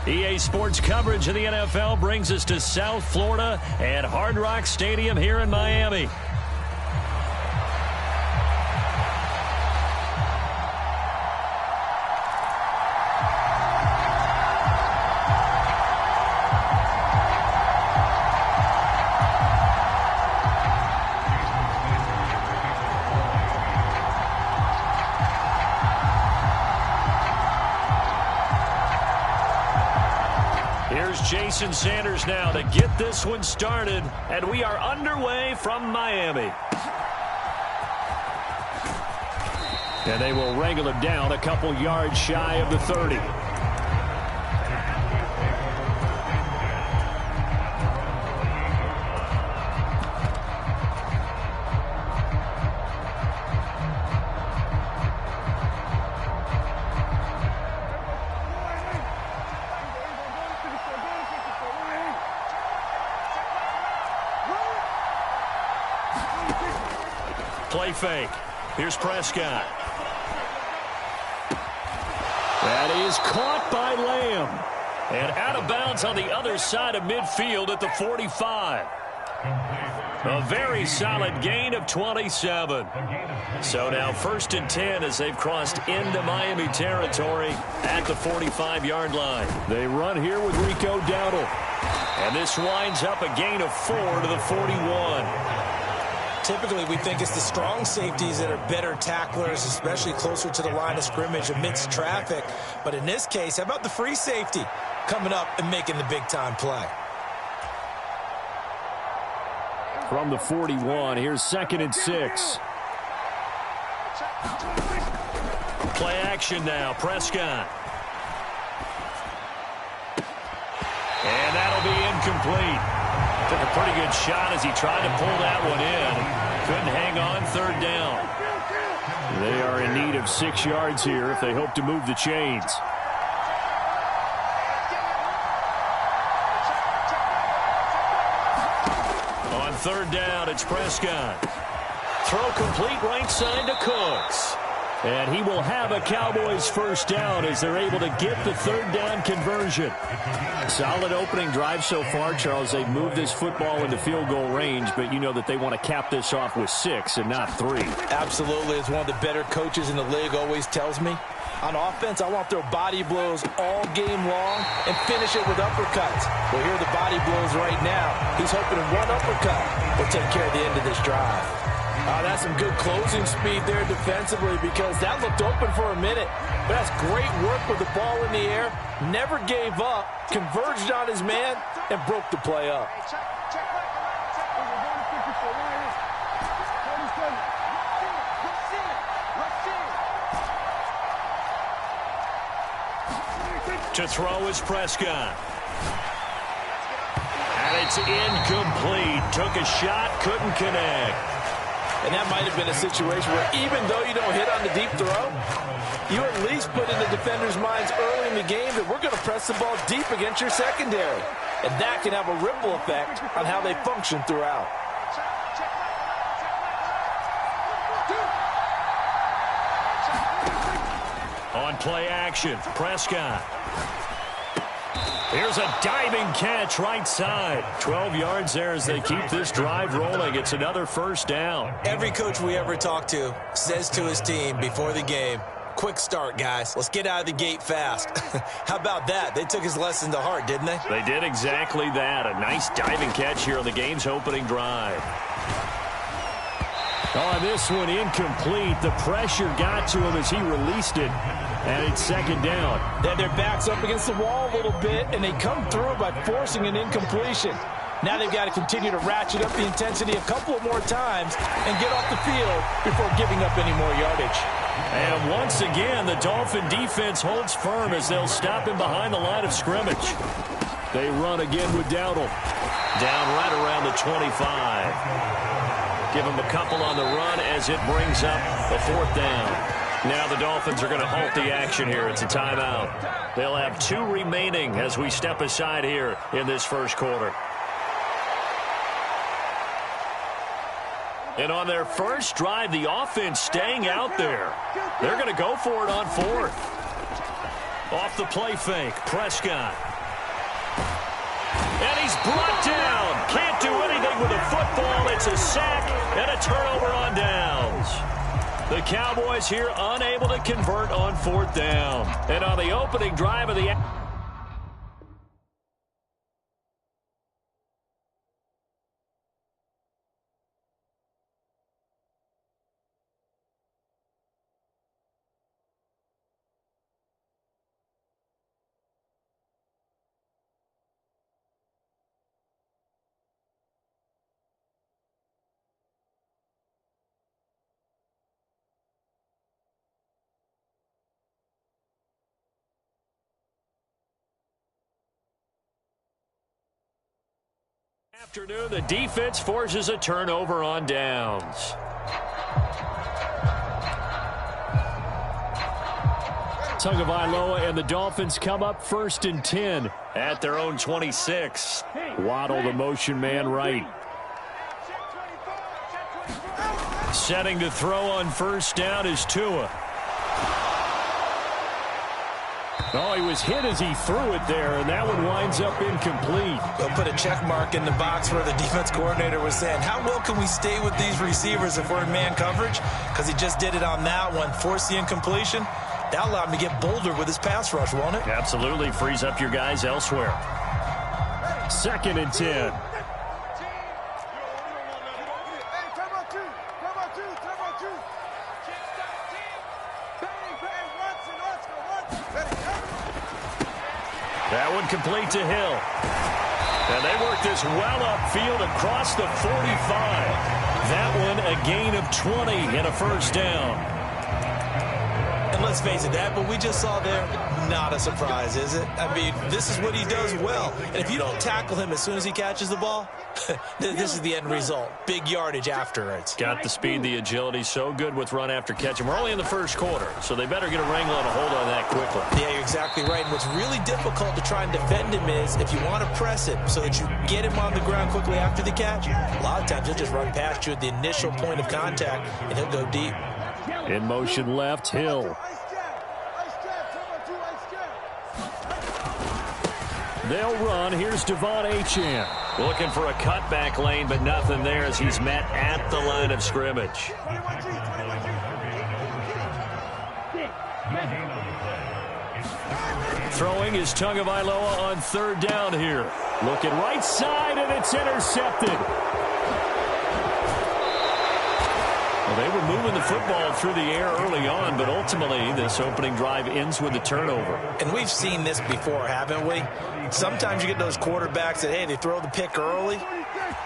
EA Sports coverage of the NFL brings us to South Florida at Hard Rock Stadium here in Miami. Jason Sanders now to get this one started, and we are underway from Miami. And they will wrangle him down a couple yards shy of the 30. Play fake. Here's Prescott. That is caught by Lamb. And out of bounds on the other side of midfield at the 45. A very solid gain of 27. So now 1st and 10 as they've crossed into Miami territory at the 45-yard line. They run here with Rico Dowdle. And this winds up a gain of 4 to the 41. Typically, we think it's the strong safeties that are better tacklers, especially closer to the line of scrimmage amidst traffic. But in this case, how about the free safety coming up and making the big-time play? From the 41, here's 2nd and 6. Play action now, Prescott. And that'll be incomplete. Took a pretty good shot as he tried to pull that one in. Couldn't hang on 3rd down. They are in need of 6 yards here if they hope to move the chains. On 3rd down, it's Prescott. Throw complete right side to Cooks. And he will have a Cowboys 1st down as they're able to get the 3rd down conversion. Solid opening drive so far, Charles. They've moved this football into field goal range, but you know that they want to cap this off with 6 and not 3. Absolutely. As one of the better coaches in the league always tells me, on offense, I want their body blows all game long and finish it with uppercuts. Well, here are the body blows right now. He's hoping one uppercut will take care of the end of this drive. That's some good closing speed there defensively because that looked open for a minute. But that's great work with the ball in the air. Never gave up, converged on his man, and broke the play up. To throw is Prescott. And it's incomplete. Took a shot, couldn't connect. And that might have been a situation where even though you don't hit on the deep throw, you at least put in the defenders' minds early in the game that we're going to press the ball deep against your secondary. And that can have a ripple effect on how they function throughout. On play action, Prescott. Here's a diving catch right side. 12 yards there as they keep this drive rolling. It's another 1st down. Every coach we ever talk to says to his team before the game, quick start, guys. Let's get out of the gate fast. How about that? They took his lesson to heart, didn't they? They did exactly that. A nice diving catch here on the game's opening drive. On this one, incomplete. The pressure got to him as he released it. And it's 2nd down. Then their back's up against the wall a little bit, and they come through by forcing an incompletion. Now they've got to continue to ratchet up the intensity a couple of more times and get off the field before giving up any more yardage. And once again, the Dolphin defense holds firm as they'll stop him behind the line of scrimmage. They run again with Dowdle. Down right around the 25. Give him a couple on the run as it brings up the 4th down. Now the Dolphins are going to halt the action here. It's a timeout. They'll have 2 remaining as we step aside here in this 1st quarter. And on their first drive, the offense staying out there. They're going to go for it on 4th. Off the play fake, Prescott. And he's brought down. Can't do anything with a football. It's a sack and a turnover on downs. The Cowboys here unable to convert on 4th down. And on the opening drive of the... afternoon, the defense forces a turnover on downs. Tagovailoa and the Dolphins come up 1st and 10 at their own 26. Waddle, the motion man, right. Setting to throw on 1st down is Tua. Oh, he was hit as he threw it there, and that one winds up incomplete. They'll put a check mark in the box where the defense coordinator was saying, how well can we stay with these receivers if we're in man coverage? Because he just did it on that one, forced the incompletion. That allowed him to get bolder with his pass rush, won't it? Absolutely. Frees up your guys elsewhere. 2nd and 10. That one complete to Hill. And they work this well upfield across the 45. That one a gain of 20 and a 1st down. And let's face it, that what we just saw there, not a surprise, is it? I mean, this is what he does well. And if you don't tackle him as soon as he catches the ball, this is the end result. Big yardage afterwards. Got the speed, the agility, so good with run after catch. And we're only in the 1st quarter, so they better get a wrangle and a hold on that quickly. Yeah, you're exactly right. And what's really difficult to try and defend him is if you want to press him so that you get him on the ground quickly after the catch, a lot of times he'll just run past you at the initial point of contact, and he'll go deep. In motion left, Hill. They'll run. Here's Devon Achane. Looking for a cutback lane, but nothing there as he's met at the line of scrimmage. Throwing is Tagovailoa on 3rd down here. Looking right side, and it's intercepted. Well, they were moving the football through the air early on, but ultimately this opening drive ends with a turnover. And we've seen this before, haven't we? Sometimes you get those quarterbacks that, hey, they throw the pick early,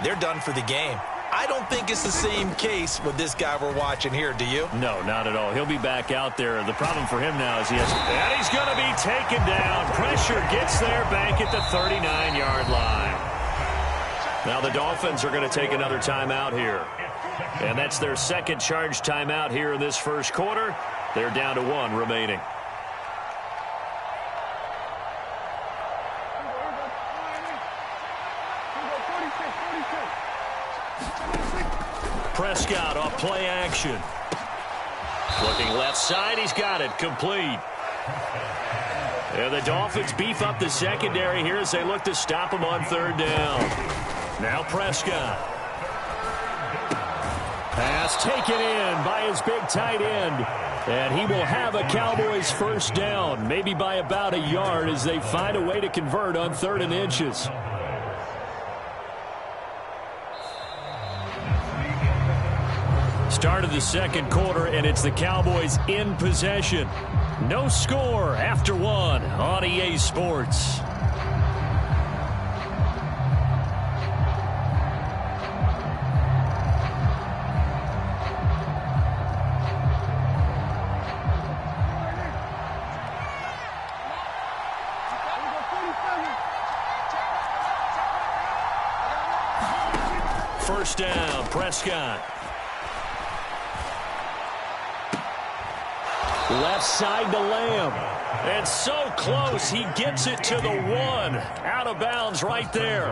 they're done for the game. I don't think it's the same case with this guy we're watching here, do you? No, not at all. He'll be back out there. The problem for him now is and he's going to be taken down. Pressure gets there back at the 39-yard line. Now the Dolphins are going to take another timeout here. And that's their 2nd charge timeout here in this 1st quarter. They're down to 1 remaining. Prescott off play action. Looking left side, he's got it, complete. And the Dolphins beef up the secondary here as they look to stop him on 3rd down. Now Prescott. Pass taken in by his big tight end. And he will have a Cowboys 1st down, maybe by about a yard as they find a way to convert on 3rd and inches. Start of the 2nd quarter, and it's the Cowboys in possession. No score after 1 on EA Sports. First down, Prescott. Left side to Lamb. And so close, he gets it to the 1. Out of bounds right there.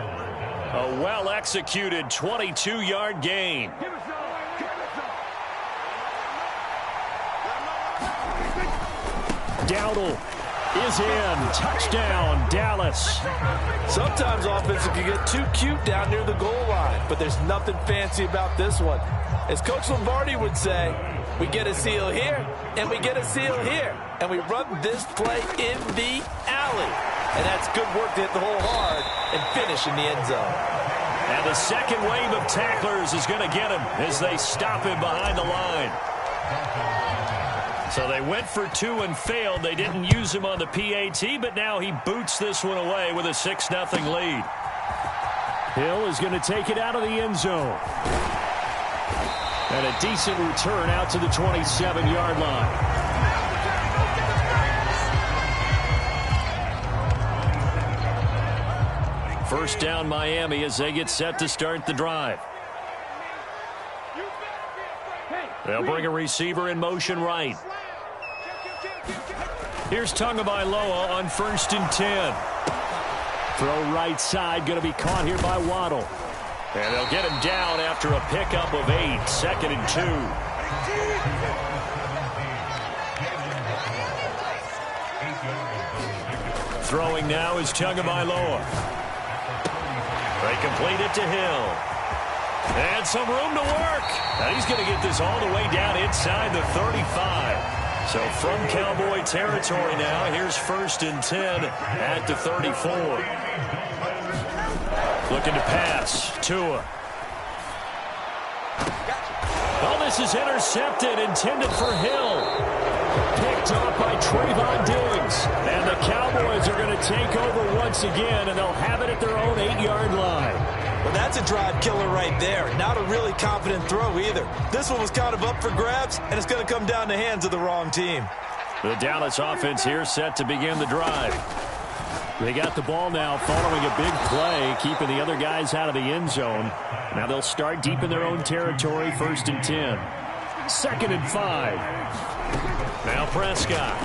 A well-executed 22-yard gain. Dowdle is in. Touchdown, Dallas. Sometimes offenses can get too cute down near the goal line, but there's nothing fancy about this one. As Coach Lombardi would say, we get a seal here, and we get a seal here, and we run this play in the alley. And that's good work to hit the hole hard and finish in the end zone. And the second wave of tacklers is going to get him as they stop him behind the line. So they went for 2 and failed. They didn't use him on the PAT, but now he boots this one away with a 6-0 lead. Hill is going to take it out of the end zone. And a decent return out to the 27-yard line. First down, Miami, as they get set to start the drive. They'll bring a receiver in motion right. Here's Tagovailoa on 1st and 10. Throw right side, going to be caught here by Waddle. And they'll get him down after a pickup of 8, 2nd and 2. Throwing now is Tagovailoa. They complete it to Hill. And some room to work. Now he's going to get this all the way down inside the 35. So from Cowboy territory now, here's 1st and 10 at the 34. Looking to pass. Tua. Oh, this is intercepted, intended for Hill. Picked off by Trayvon Diggs. And the Cowboys are going to take over once again, and they'll have it at their own 8-yard line. Well, that's a drive killer right there. Not a really confident throw either. This one was kind of up for grabs, and it's going to come down the hands of the wrong team. The Dallas offense here set to begin the drive. They got the ball now following a big play, keeping the other guys out of the end zone. Now they'll start deep in their own territory, 1st and 10. 2nd and 5. Now Prescott.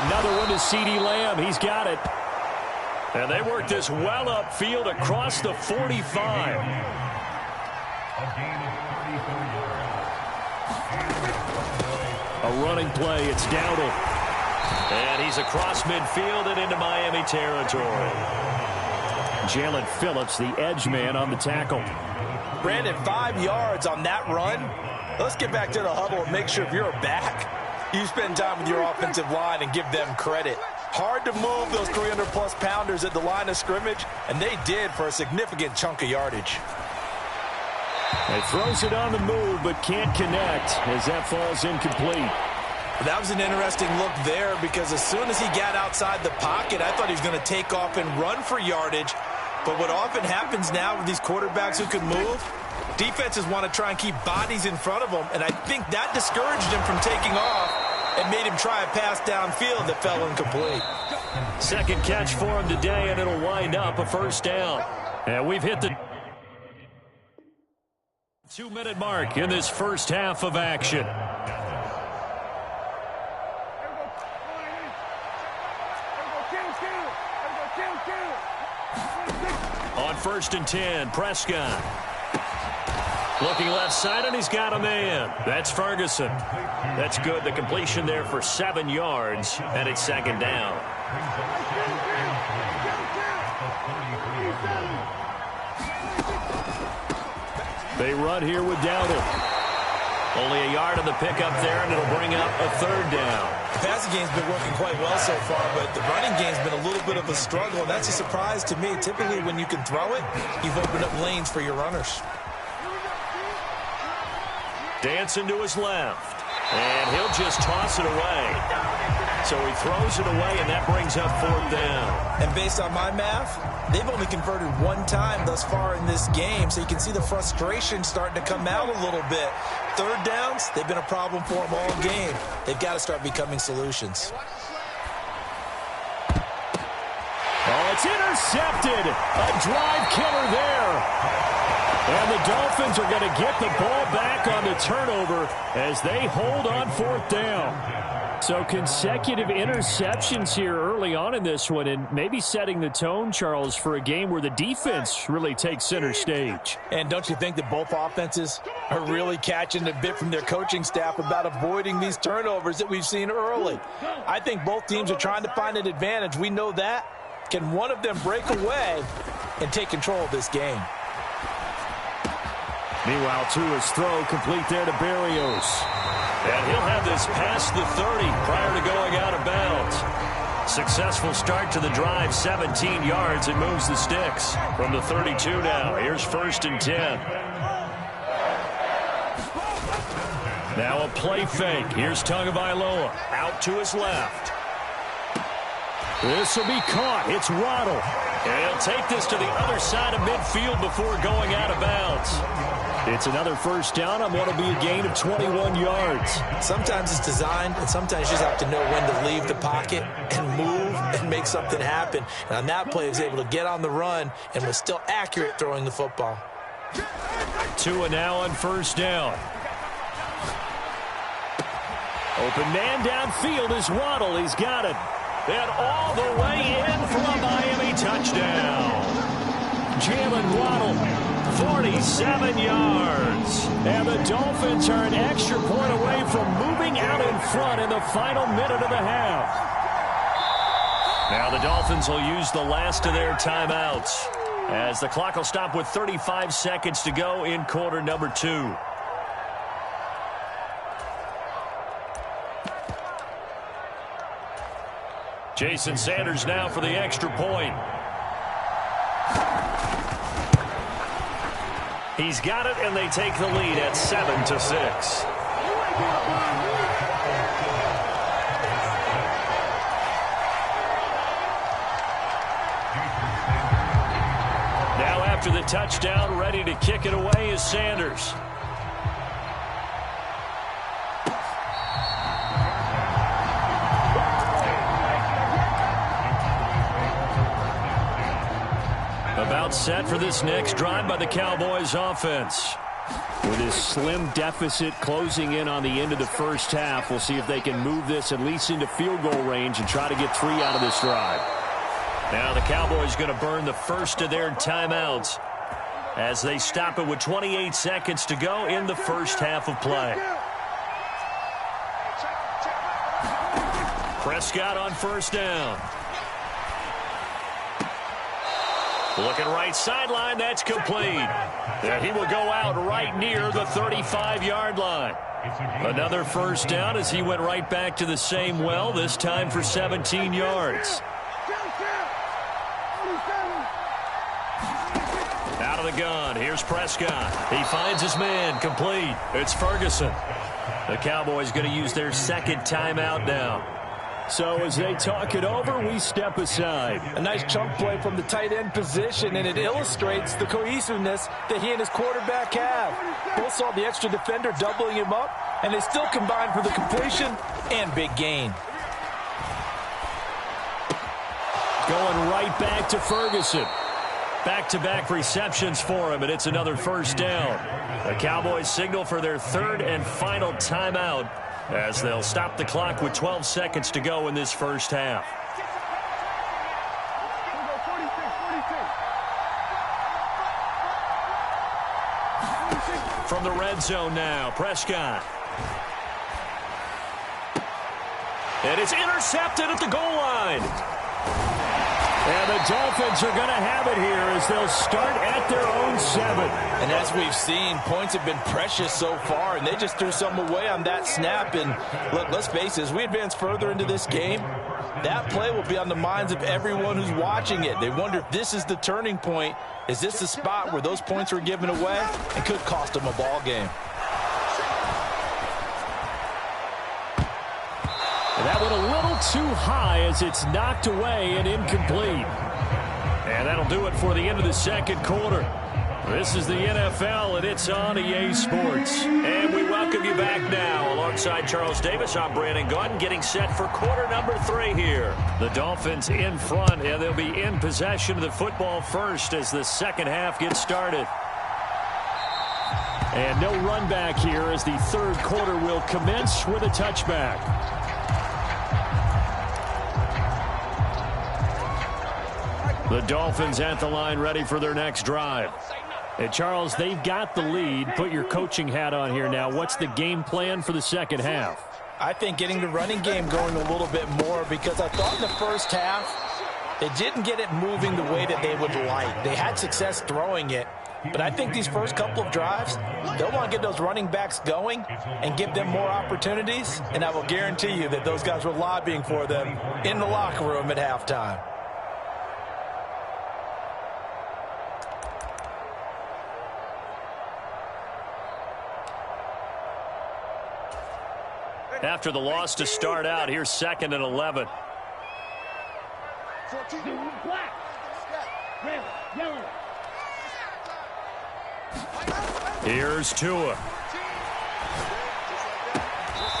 Another one to CeeDee Lamb. He's got it. And they work this well upfield across the 45. A running play. It's Dowdle. And he's across midfield and into Miami territory. Jalen Phillips, the edge man on the tackle. Brandon, 5 yards on that run. Let's get back to the huddle and make sure if you're a back, you spend time with your offensive line and give them credit. Hard to move those 300-plus pounders at the line of scrimmage, and they did for a significant chunk of yardage. He throws it on the move, but can't connect as that falls incomplete. That was an interesting look there because as soon as he got outside the pocket, I thought he was going to take off and run for yardage. But what often happens now with these quarterbacks who can move, defenses want to try and keep bodies in front of them, and I think that discouraged him from taking off and made him try a pass downfield that fell incomplete. Second catch for him today, and it'll wind up a 1st down. And we've hit the 2-minute mark in this first half of action. On 1st and 10, Prescott. Looking left side, and he's got a man. That's Ferguson. That's good. The completion there for 7 yards, and it's 2nd down. They run here with Dowdle. Only a yard on the pickup there, and it'll bring up a 3rd down. The passing game's been working quite well so far, but the running game's been a little bit of a struggle, and that's a surprise to me. Typically, when you can throw it, you've opened up lanes for your runners. Dancing to his left, and he'll just toss it away. So he throws it away, and that brings up 4th down. And based on my math, they've only converted 1 time thus far in this game, so you can see the frustration starting to come out a little bit. 3rd downs, they've been a problem for them all game. They've got to start becoming solutions. Oh, it's intercepted. A drive killer there. And the Dolphins are going to get the ball back on the turnover as they hold on 4th down. So consecutive interceptions here early on in this one, and maybe setting the tone, Charles, for a game where the defense really takes center stage. And don't you think that both offenses are really catching a bit from their coaching staff about avoiding these turnovers that we've seen early? I think both teams are trying to find an advantage. We know that. Can one of them break away and take control of this game? Meanwhile, Tua's throw complete there to Berrios. And he'll have this past the 30 prior to going out of bounds. Successful start to the drive, 17 yards, and moves the sticks from the 32 now. Here's 1st and 10. Now a play fake. Here's Tagovailoa out to his left. This will be caught. It's Waddle. And he'll take this to the other side of midfield before going out of bounds. It's another 1st down on what will be a gain of 21 yards. Sometimes it's designed, and sometimes you just have to know when to leave the pocket and move and make something happen. And on that play, he was able to get on the run and was still accurate throwing the football. Tua now on 1st down. Open man downfield is Waddle. He's got it. And all the way in for a Miami touchdown. Jalen Waddle, 47 yards. And the Dolphins are an extra point away from moving out in front in the final minute of the half. Now the Dolphins will use the last of their timeouts as the clock will stop with 35 seconds to go in quarter number 2. Jason Sanders now for the extra point. He's got it, and they take the lead at 7-6. Now after the touchdown, ready to kick it away is Sanders. About set for this next drive by the Cowboys offense. With his slim deficit closing in on the end of the first half, we'll see if they can move this at least into field goal range and try to get 3 out of this drive. Now the Cowboys going to burn the first of their timeouts as they stop it with 28 seconds to go in the first half of play. Prescott on 1st down. Looking right sideline, that's complete. And he will go out right near the 35-yard line. Another 1st down as he went right back to the same well, this time for 17 yards. Out of the gun, here's Prescott. He finds his man, complete. It's Ferguson. The Cowboys going to use their 2nd timeout now. So as they talk it over, we step aside. A nice chunk play from the tight end position, and it illustrates the cohesiveness that he and his quarterback have. Both saw the extra defender doubling him up, and they still combined for the completion and big gain. Going right back to Ferguson. Back-to-back receptions for him, and it's another 1st down. The Cowboys signal for their 3rd and final timeout, as they'll stop the clock with 12 seconds to go in this first half. From the red zone now, Prescott. And it's intercepted at the goal line. And the Dolphins are going to have it here as they'll start at their own 7. And as we've seen, points have been precious so far, and they just threw some away on that snap. And look, let's face it, as we advance further into this game, that play will be on the minds of everyone who's watching it. They wonder if this is the turning point. Is this the spot where those points were given away and could cost them a ball game? That went a little too high as it's knocked away and incomplete. And that'll do it for the end of the 2nd quarter. This is the NFL, and it's on EA Sports. And we welcome you back now. Alongside Charles Davis, I'm Brandon Gaudin, getting set for quarter number 3 here. The Dolphins in front, and they'll be in possession of the football first as the 2nd half gets started. And no run back here as the 3rd quarter will commence with a touchback. The Dolphins at the line ready for their next drive. And Charles, they've got the lead. Put your coaching hat on here now. What's the game plan for the second half? I think getting the running game going a little bit more, because I thought in the first half they didn't get it moving the way that they would like. They had success throwing it, but I think these first couple of drives, they'll want to get those running backs going and give them more opportunities, and I will guarantee you that those guys were lobbying for them in the locker room at halftime. After the loss to start out, here's 2nd and 11. Here's Tua.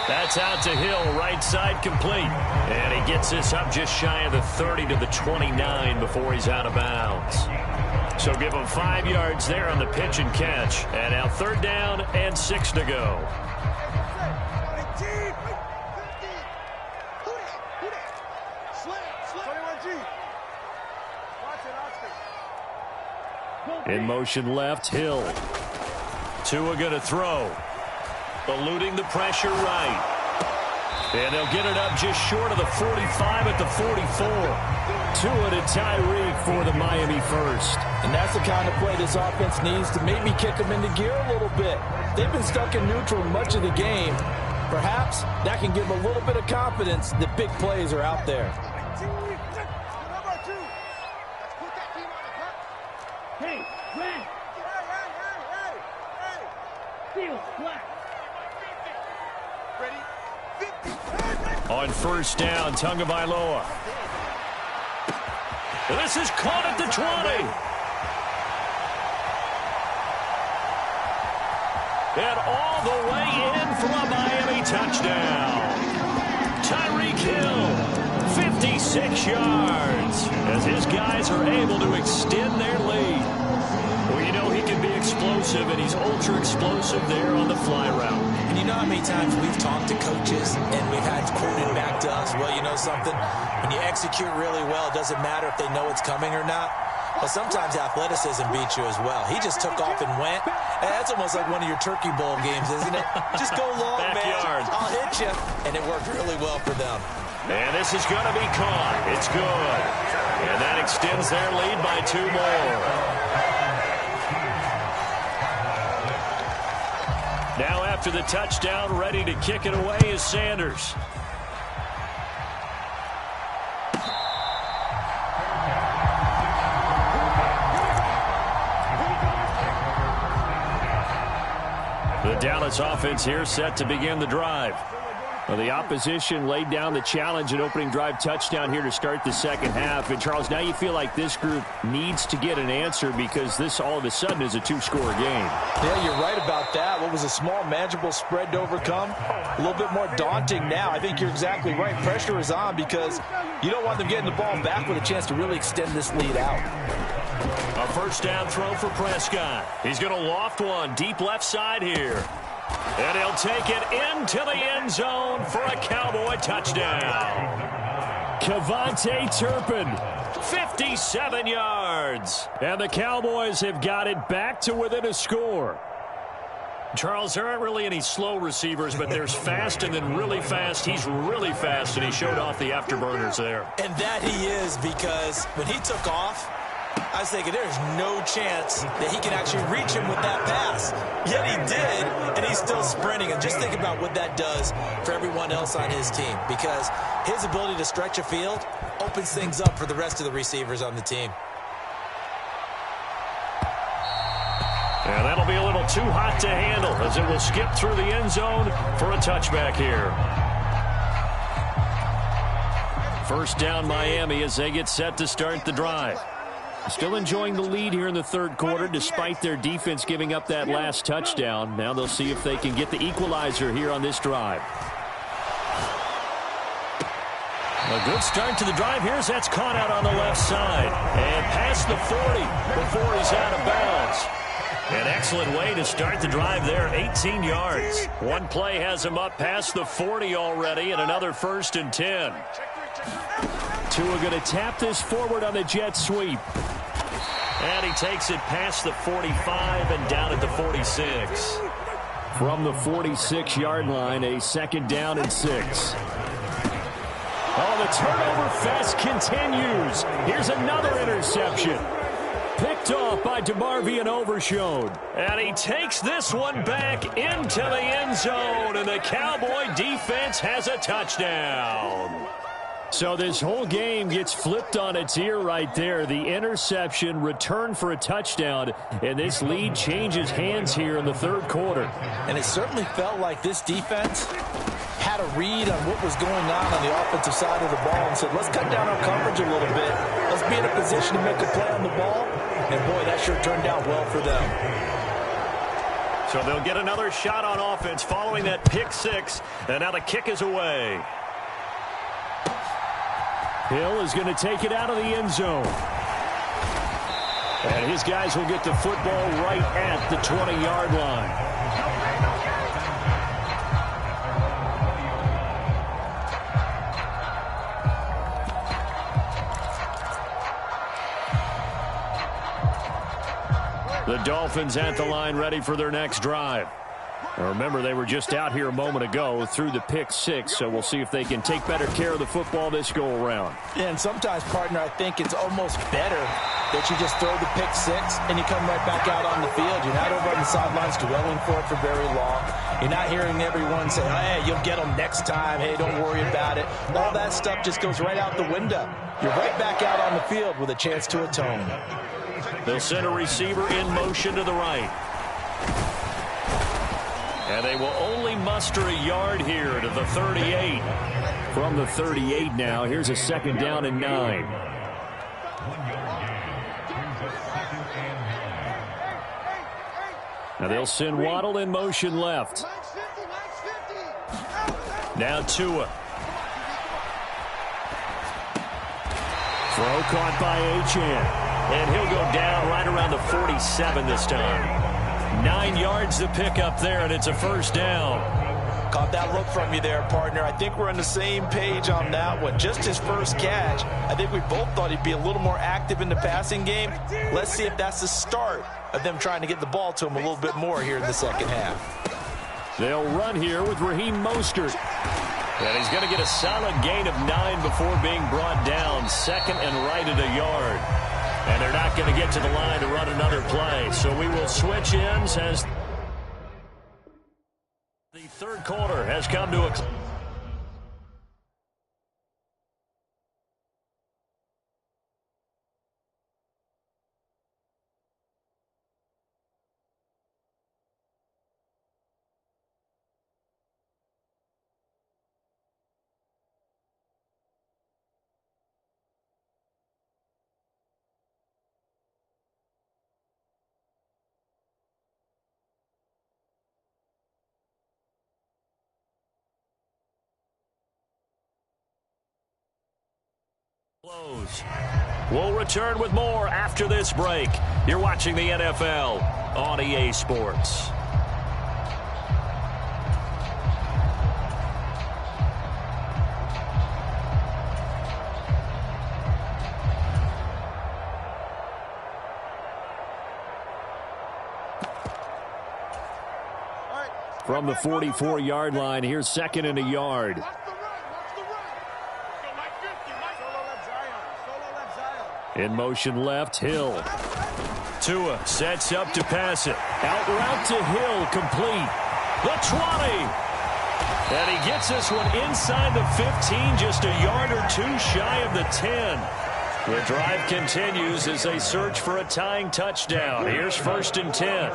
That's out to Hill, right side complete. And he gets this up just shy of the 30 to the 29 before he's out of bounds. So give him 5 yards there on the pitch and catch. And now 3rd down and 6 to go. In motion left, Hill. Tua going to throw. Eluding the pressure right. And they'll get it up just short of the 45 at the 44. Tua to Tyreek for the Miami first. And that's the kind of play this offense needs to maybe kick them into gear a little bit. They've been stuck in neutral much of the game. Perhaps that can give them a little bit of confidence that big plays are out there. On 1st down, Tagovailoa. This is caught at the 20. And all the way in for a Miami touchdown. Tyreek Hill, 56 yards, as his guys are able to extend their lead. Well, you know he can be explosive, and he's ultra-explosive there on the fly route. And you know how many times we've talked to coaches and we've had quoted back to us, well, you know something? When you execute really well, it doesn't matter if they know it's coming or not. But sometimes athleticism beats you as well. He just took off and went. And that's almost like one of your Turkey Bowl games, isn't it? Just go long, Backyard. man. I'll hit you. And it worked really well for them. And this is going to be caught. It's good. And that extends their lead by 2 more. Now after the touchdown, ready to kick it away is Sanders. The Dallas offense here set to begin the drive. Well, the opposition laid down the challenge and opening drive touchdown here to start the second half. And, Charles, now you feel like this group needs to get an answer because this all of a sudden is a 2-score game. Yeah, you're right about that. What was a small, manageable spread to overcome, a little bit more daunting now. I think you're exactly right. Pressure is on because you don't want them getting the ball back with a chance to really extend this lead out. A 1st down throw for Prescott. He's going to loft one deep left side here. And he'll take it into the end zone for a Cowboy touchdown. Kevontae Turpin, 57 yards. And the Cowboys have got it back to within a score. Charles, there aren't really any slow receivers, but there's fast and then really fast. He's really fast, and he showed off the afterburners there. And that he is, because when he took off, I was thinking there's no chance that he can actually reach him with that pass. Yet he did, and he's still sprinting. And just think about what that does for everyone else on his team, because his ability to stretch a field opens things up for the rest of the receivers on the team. And that'll be a little too hot to handle as it will skip through the end zone for a touchback here. 1st down Miami as they get set to start the drive. Still enjoying the lead here in the 3rd quarter despite their defense giving up that last touchdown. Now they'll see if they can get the equalizer here on this drive. A good start to the drive. Here's that's caught out on the left side. And past the 40 before he's out of bounds. An excellent way to start the drive there, 18 yards. One play has him up past the 40 already, and another 1st and 10. Tua going to tap this forward on the jet sweep. And he takes it past the 45 and down at the 46. From the 46-yard line, a 2nd down and 6. Oh, the turnover fest continues. Here's another interception. Picked off by DeMarvion Overshown. And he takes this one back into the end zone, and the Cowboy defense has a touchdown. So this whole game gets flipped on its ear right there. The interception, return for a touchdown, and this lead changes hands here in the 3rd quarter. And it certainly felt like this defense had a read on what was going on the offensive side of the ball and said, let's cut down our coverage a little bit. Let's be in a position to make a play on the ball. And, boy, that sure turned out well for them. So they'll get another shot on offense following that pick 6, and now the kick is away. Hill is going to take it out of the end zone. And his guys will get the football right at the 20-yard line. The Dolphins at the line ready for their next drive. Now remember, they were just out here a moment ago through the pick 6, so we'll see if they can take better care of the football this go-around. Yeah, and sometimes, partner, I think it's almost better that you just throw the pick 6 and you come right back out on the field. You're not over on the sidelines dwelling for it for very long. You're not hearing everyone say, hey, you'll get them next time. Hey, don't worry about it. All that stuff just goes right out the window. You're right back out on the field with a chance to atone. They'll send a receiver in motion to the right. And they will only muster a yard here to the 38. From the 38 now, here's a 2nd down and 9. Now they'll send Waddle in motion left. Now Tua. Throw caught by Achane. And he'll go down right around the 47 this time. 9 yards to pick up there, and it's a 1st down. Caught that look from you there, partner. I think we're on the same page on that one. Just his first catch. I think we both thought he'd be a little more active in the passing game. Let's see if that's the start of them trying to get the ball to him a little bit more here in the 2nd half. They'll run here with Raheem Mostert. And he's going to get a solid gain of 9 before being brought down. 2nd and right at a yard. And they're not going to get to the line to run another play. So we will switch ends as the 3rd quarter has come to a close. We'll return with more after this break. You're watching the NFL on EA Sports. From the 44-yard line, here's 2nd and a yard. In motion left, Hill. Tua sets up to pass it. Out route to Hill, complete. The 20. And he gets this one inside the 15, just a yard or 2 shy of the 10. The drive continues as they search for a tying touchdown. Here's 1st and 10.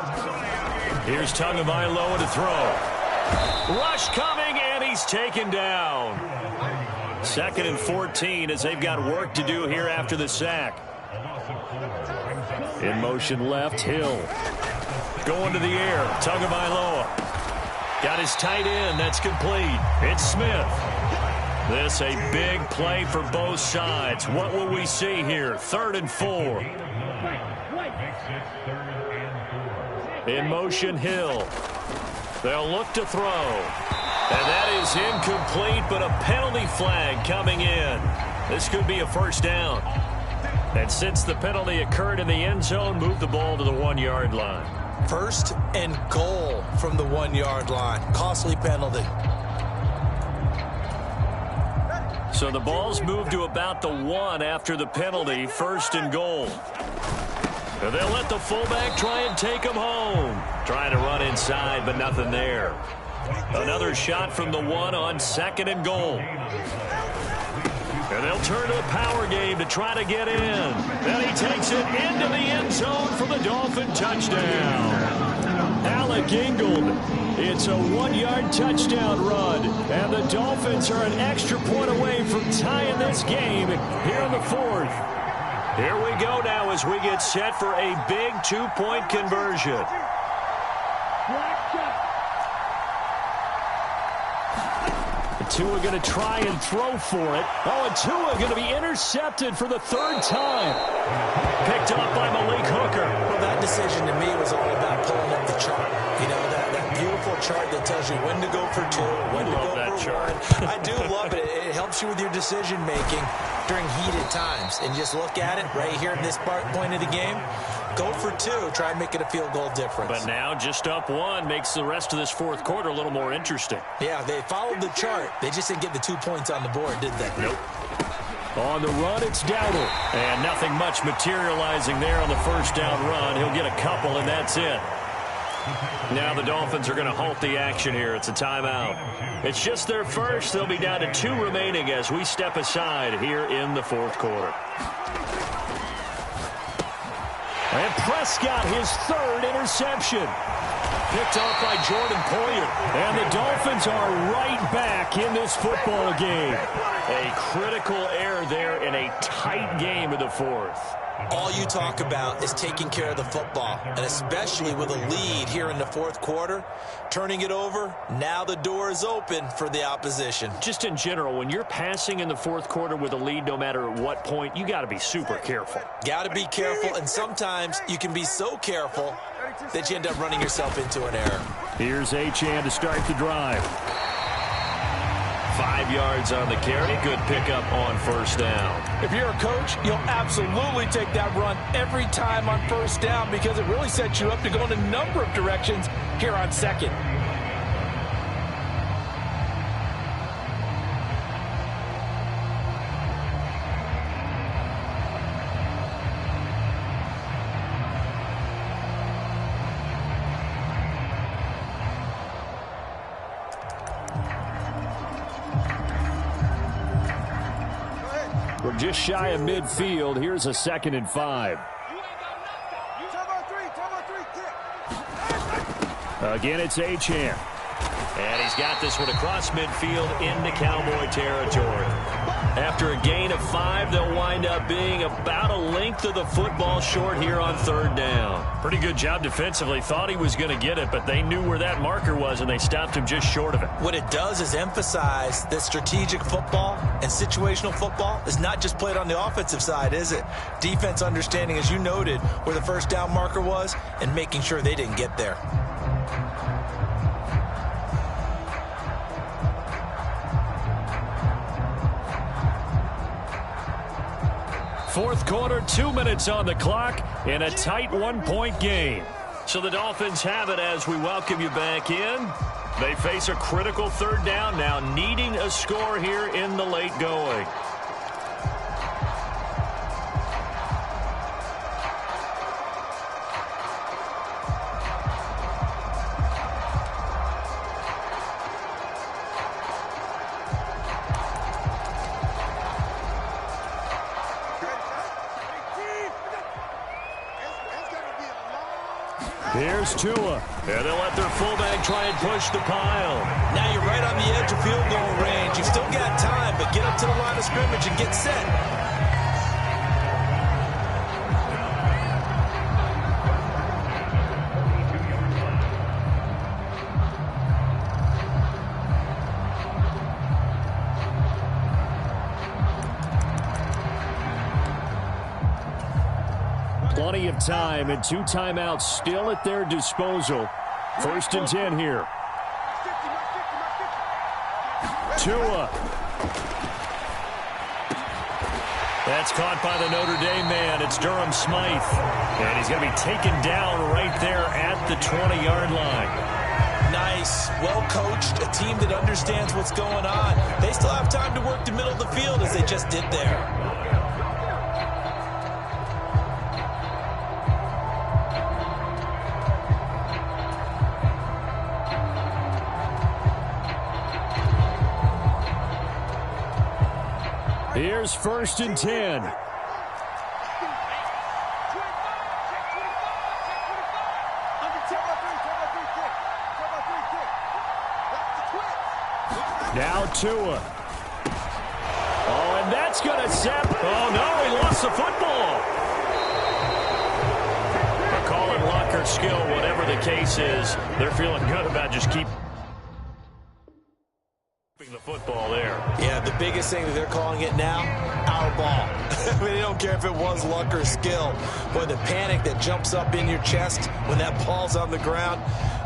Here's Tagovailoa to throw. Rush coming, and he's taken down. 2nd and 14 as they've got work to do here after the sack. In motion left, Hill. Going to the air, Tagovailoa. Got his tight end, that's complete. It's Smith. This a big play for both sides. What will we see here? 3rd and 4. In motion, Hill. They'll look to throw. And that is incomplete, but a penalty flag coming in. This could be a first down. And since the penalty occurred in the end zone, move the ball to the 1-yard line. First and goal from the 1-yard line. Costly penalty. So the ball's moved to about the 1 after the penalty. First and goal. And they'll let the fullback try and take him home. Trying to run inside, but nothing there. Another shot from the 1 on second and goal. And they'll turn to the power game to try to get in. And he takes it into the end zone for the Dolphin touchdown. Alec Ingold. It's a 1-yard touchdown run. And the Dolphins are an extra point away from tying this game here in the 4th. Here we go now as we get set for a big 2-point conversion. Tua going to try and throw for it. Oh, and Tua going to be intercepted for the 3rd time. Picked up by Malik Hooker. Well, that decision to me was all about pulling up the chart. You know, that beautiful chart that tells you when to go for 2, when to go for 1. I do love it. It helps you with your decision-making during heated times. And just look at it right here in this point of the game. Go for 2. Try and make it a field goal difference. But now just up 1 makes the rest of this 4th quarter a little more interesting. Yeah, they followed the chart. They just didn't get the 2 points on the board, did they? Nope. On the run, it's Dowdle. And nothing much materializing there on the first down run. He'll get a couple, and that's it. Now the Dolphins are going to halt the action here. It's a timeout. It's just their first. They'll be down to 2 remaining as we step aside here in the 4th quarter. And Prescott, his 3rd interception. Picked off by Jordan Poyer. And the Dolphins are right back in this football game. A critical error there in a tight game of the 4th. All you talk about is taking care of the football, and especially with a lead here in the 4th quarter, turning it over, now the door is open for the opposition. Just in general, when you're passing in the 4th quarter with a lead, no matter at what point, you got to be super careful. Got to be careful, and sometimes you can be so careful that you end up running yourself into an error. Here's Achane to start the drive. 5 yards on the carry. Good pickup on first down. If you're a coach, you'll absolutely take that run every time on first down because it really sets you up to go in a number of directions here on second. We're just shy of midfield. Here's a 2nd and 5. Again, it's Achane. And he's got this one across midfield into Cowboy territory. After a gain of 5, they'll wind up being about a length of the football short here on 3rd down. Pretty good job defensively. Thought he was going to get it, but they knew where that marker was, and they stopped him just short of it. What it does is emphasize that strategic football and situational football is not just played on the offensive side, is it? Defense understanding, as you noted, where the first down marker was and making sure they didn't get there. Fourth quarter, 2 minutes on the clock in a tight 1-point game. So the Dolphins have it as we welcome you back in. They face a critical 3rd down now, needing a score here in the late going. Here's Tua. And they'll let their fullback try and push the pile. Now you're right on the edge of field goal range. You've still got time, but get up to the line of scrimmage and get set. Plenty of time and 2 timeouts still at their disposal. 1st and 10 here. Tua. That's caught by the Notre Dame man. It's Durham Smythe. And he's going to be taken down right there at the 20-yard line. Nice, well-coached, a team that understands what's going on. They still have time to work the middle of the field as they just did there. Here's 1st and 10. Now Tua. Oh, and that's going to set. Oh, no, he lost the football. They're calling luck or skill, whatever the case is. They're feeling good about just keeping the football there. Yeah, the biggest thing that they're calling it now, our ball. I mean, they don't care if it was luck or skill. Boy, the panic that jumps up in your chest when that ball's on the ground,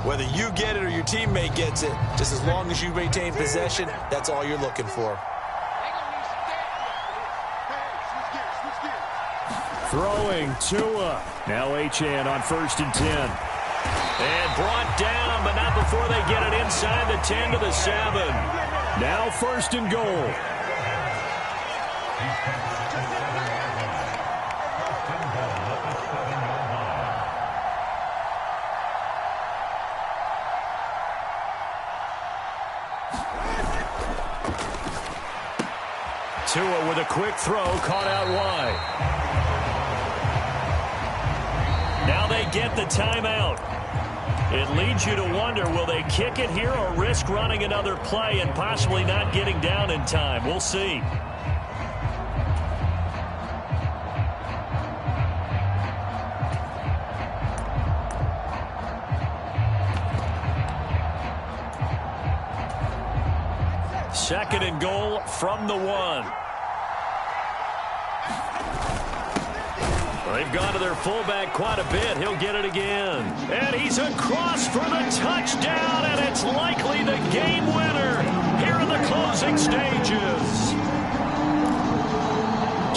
whether you get it or your teammate gets it, just as long as you maintain possession, that's all you're looking for. Throwing Tua. Now Achane on 1st and 10. And brought down, but not before they get it inside the 10 to the 7. Now 1st and goal. Tua with a quick throw, caught out wide. Now they get the timeout. It leads you to wonder, will they kick it here or risk running another play and possibly not getting down in time? We'll see. Second and goal from the 1. They've gone to their fullback quite a bit. He'll get it again. And he's across for the touchdown, and it's likely the game winner here in the closing stages.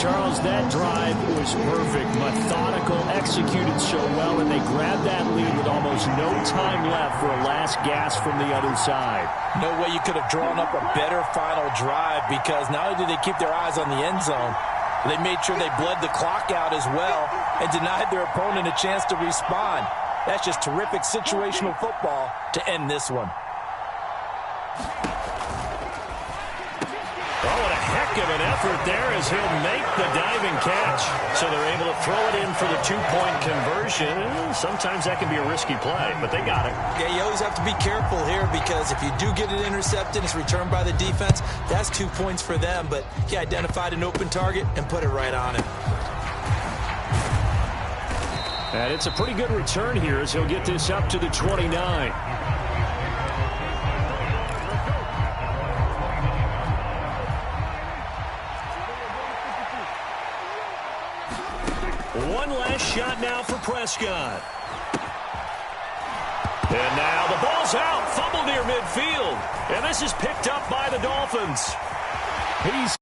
Charles, that drive was perfect, methodical, executed so well, and they grabbed that lead with almost no time left for a last gasp from the other side. No way you could have drawn up a better final drive, because not only did they keep their eyes on the end zone, they made sure they bled the clock out as well and denied their opponent a chance to respond. That's just terrific situational football to end this one. Oh, what a heck of an effort there as he'll make the diving catch. So they're able to throw it in for the 2-point conversion. Sometimes that can be a risky play, but they got it. Yeah, you always have to be careful here, because if you do get it intercepted, it's returned by the defense, that's 2 points for them. But he identified an open target and put it right on it. And it's a pretty good return here as he'll get this up to the 29. One last shot now for Prescott. And now the ball's out, fumbled near midfield. And this is picked up by the Dolphins. He's